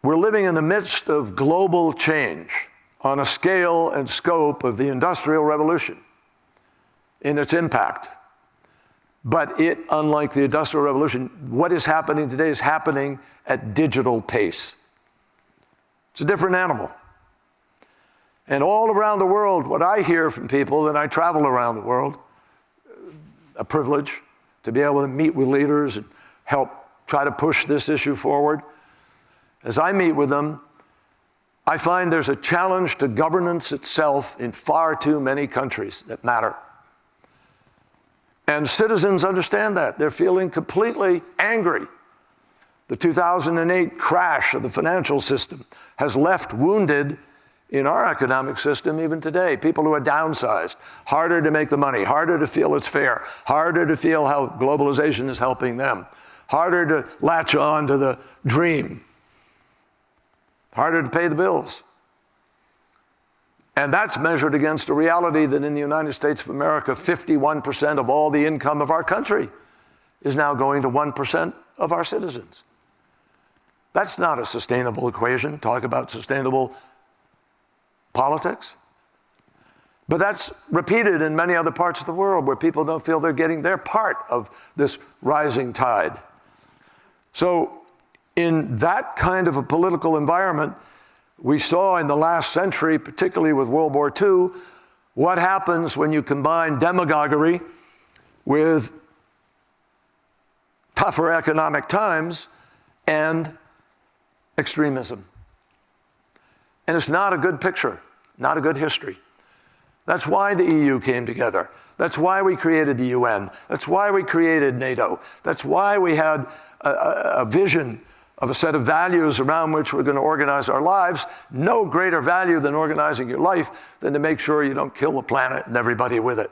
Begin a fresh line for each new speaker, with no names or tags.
We're living in the midst of global change on a scale and scope of the Industrial Revolution in its impact. But it, unlike the Industrial Revolution, what is happening today is happening at digital pace. It's a different animal. And all around the world, what I hear from people, and I travel around the world, a privilege to be able to meet with leaders and help try to push this issue forward. As I meet with them, I find there's a challenge to governance itself in far too many countries that matter. And citizens understand that. They're feeling completely angry. The 2008 crash of the financial system has left wounded in our economic system even today. People who are downsized, harder to make the money, harder to feel it's fair, harder to feel how globalization is helping them, harder to latch on to the dream, harder to pay the bills. And that's measured against a reality that in the United States of America, 51% of all the income of our country is now going to 1% of our citizens. That's not a sustainable equation. Talk about sustainable politics. But that's repeated in many other parts of the world where people don't feel they're getting their part of this rising tide. So in that kind of a political environment, we saw in the last century, particularly with World War II, what happens when you combine demagoguery with tougher economic times and extremism. And it's not a good picture, not a good history. That's why the EU came together. That's why we created the UN. That's why we created NATO. That's why we had a vision of a set of values around which we're going to organize our lives. No greater value than organizing your life than to make sure you don't kill the planet and everybody with it.